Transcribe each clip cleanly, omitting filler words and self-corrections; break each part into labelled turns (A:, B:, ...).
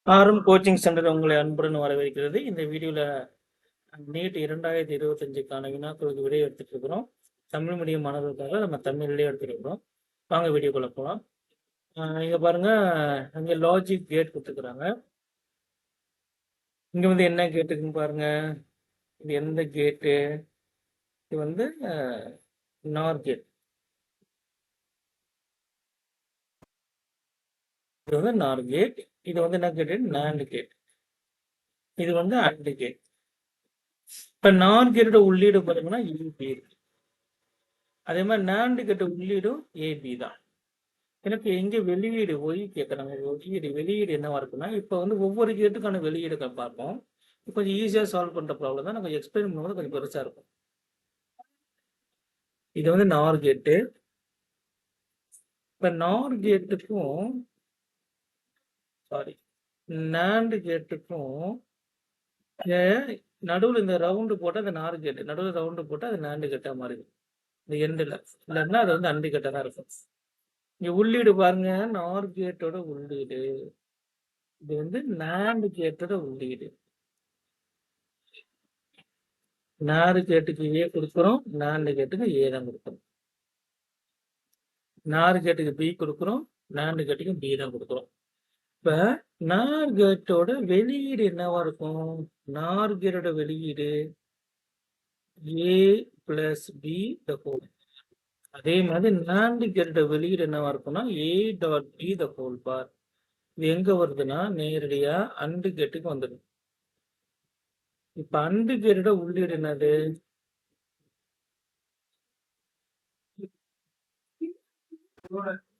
A: RM coaching centre உங்களை அன்புடன் வரவேற்கிறது. இந்த வீடியோவில் நீட் 2025க்கான வினாக்களுக்கு விடை எடுத்துட்டு இருக்கிறோம். தமிழ் மீடியம் மாணவர்களுக்காக நம்ம தமிழ்லேயே எடுத்துட்டு இருக்கிறோம். வாங்க வீடியோக்குள்ள போகலாம். இங்க பாருங்க, இங்க லாஜிக் கேட் கொடுத்துக்கிறாங்க. இங்க வந்து என்ன கேட்டுக்குன்னு பாருங்க. இது எந்த கேட்டு? இது வந்து நார் கேட். இது வந்து நார் கேட். இது வந்து என்ன கேட்டு? NAND gate. இது வந்து அண்ட் கேட். இப்ப நார் கேட்டோட உள்ளீடு பாத்தீங்கன்னா யூபி இருக்கு. அதே மாதிரி நாண்டு கேட்ட உள்ளீடும் ஏபி தான். எனக்கு எங்க வெளியீடு ஒய் கேட்குறாங்க. வெளியீடு என்னவா இருக்குன்னா, இப்போ வந்து ஒவ்வொரு கேட்டுக்கான வெளியீடு பார்ப்போம். கொஞ்சம் ஈஸியாக சால்வ் பண்ணுற ப்ராப்ளம் தான். நம்ம எக்ஸ்பிளைன் பண்ணும்போது கொஞ்சம் பெருசாக இருக்கும். இது வந்து நார் கேட்டு. இப்போ நார் கேட்டுக்கும் நாண்டு கேட்டுக்கும் நடுவில் இந்த ரவுண்டு போட்டால் அது நார் கேட்டு, நடுவில் ரவுண்டு போட்டால் அது நாண்டு கேட்டாக மாறிடும். இந்த எண்டில் இல்லைன்னா அது வந்து அண்டு கேட்டாக தான் இருக்கும். இங்கே உள்ளீடு பாருங்க, நார் கேட்டோட உள்ளீடு. இது வந்து நாண்டு கேட்டோட உள்ளீடு. நாறு கேட்டுக்கு ஏ கொடுக்குறோம், நாண்டு கேட்டுக்கு ஏ தான் கொடுக்குறோம். நாறு கேட்டுக்கு பி கொடுக்குறோம், நாண்டு கேட்டுக்கு பி தான் கொடுக்குறோம். இப்ப நார் கேட்டோட வெளியீடு என்னவா இருக்கும்? நார் கேட்டோட வெளியீடு A plus B the whole. அதே மாதிரி நாண்டு கேட்டோட வெளியீடு என்னவா இருக்கும்னா A dot B the whole bar. இது எங்க வருதுன்னா நேரடியா அண்டு கேட்டுக்கு வந்துடும். இப்ப அண்டு கேட்டோட உள்ளீடு என்னது?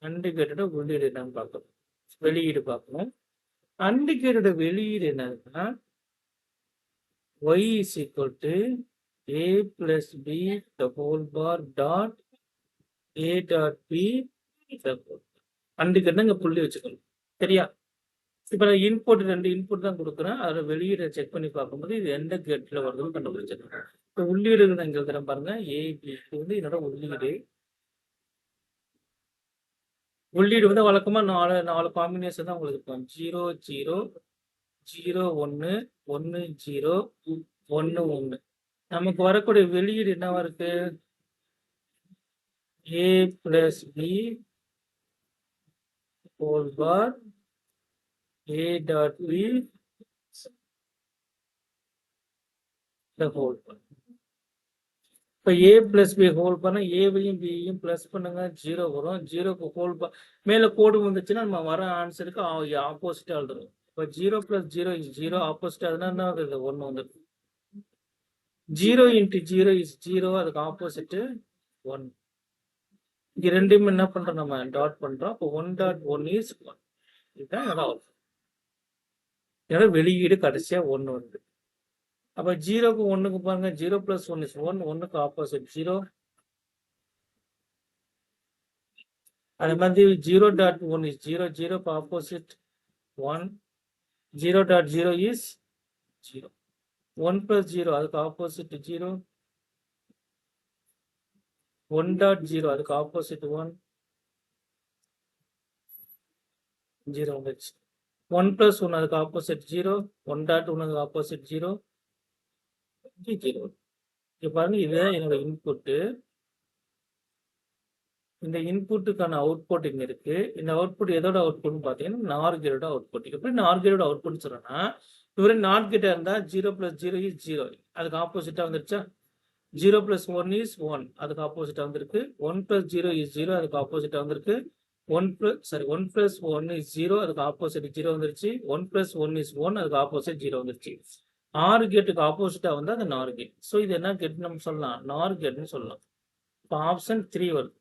A: அண்டு கேட்டோட உள்ளீடு என்னன்னு பார்க்கணும், வெளியீடு பார்க்கணும். அண்டு கேட்டோட வெளியீடு என்னதுன்னா y is equal to a plus b the whole bar dot a dot b the whole. And கேட்டு இங்க புள்ளி வச்சுக்கணும், சரியா? இப்ப நான் இன்புட் 2 இன்புட் தான் கொடுக்குறேன். அதில் வெளியீடை செக் பண்ணி பார்க்கும்போது இது எந்த கேட்ல வருதுன்னு கண்டுபிடிச்சிருக்கேன். இப்போ உள்ளீடு இங்க எழுதுறேன் பாருங்க, ஏபி. இது வந்து என்னோட உள்ளீடு. உள்ளீடு வந்து வழக்கமா 4 காம்பினேஷன் தான் உங்களுக்கு இருக்கும். 0 0 0 1 1 0 1 1. நமக்கு வரக்கூடிய வெளியீடு என்னவா இருக்கு? a plus b whole bar a dot b the whole bar. இப்போ a plus b ஹோல் பண்ண ஏவையும் பியையும் பிளஸ் பண்ணுங்க, 0 வரும். 0க்கு ஹோல் பார் மேலே கோடு வந்துச்சுன்னா நம்ம வர ஆன்சருக்கு ஆப்போசிட்டாக எழுதுறோம். இப்போ 0 plus 0 is 0, ஆப்போசிட் அதுனா என்ன ஆகுது? 1 வந்துடும். 0 into 0 is 0, அதுக்கு ஆப்போசிட் 1. இங்க ரெண்டுமே என்ன பண்றோம்? நம்ம டாட் பண்றோம். அப்போ 1 டாட் 1 இஸ் 1. இதுதான் என்னோட வெளியீடு கடைசியா 1 வருது. அப்ப 0க்கு 1க்கு பாருங்க, 0 plus 1 is 1, 1க்கு ஆப்போசிட் 0. அதே மாதிரி 0 டாட் 1 is 0, 0க்கு ஆப்போசிட் 1. 0 dot 0 is 0. 1 plus 0 அதுக்கு ஆப்போசிட் 0. 1 டாட் 0 அதுக்கு ஆப்போசிட் 1. 0 வந்துச்சு. 1 plus 1 அதுக்கு ஆப்போசிட் 0. 1 டாட் 1 அதுக்கு ஆப்போசிட் 0. 0. இங்க பாருங்க, இதுதான் என்னோட இன்புட்டு. இந்த இன்புட்டுக்கான அவுட்புட் இங்க இருக்கு. இந்த அவுட்புட் எதோட அவுட்புட்னு பார்த்தீங்கன்னா நார் கேட்டோட அவுட்புட். எப்படி நார் கேட்டோட அவுட்புட் சொல்றேன்னா, இவரு நார் கேட்டா இருந்தா 0 plus 0 is 0, அதுக்கு ஆப்போசிட்டா வந்துருச்சா? 0 plus 1 is 1, அதுக்கு ஆப்போசிட்டா வந்திருக்கு. 1 plus 0 is 0, அதுக்கு ஆப்போசிட்டா வந்திருக்கு. 1 plus 1 is 0, அதுக்கு ஆப்போசிட் 0 வந்துருச்சு. 1 plus 1 is 1, அதுக்கு ஆப்போசிட் 0 வந்துருச்சு. ஆர் கேட்டுக்கு ஆப்போசிட்டா வந்து அது நார் கேட். ஸோ இது என்ன கேட் நம்ம சொல்லலாம்? நார் கேட்னு சொல்லலாம். இப்போ ஆப்ஷன் 3 வருது.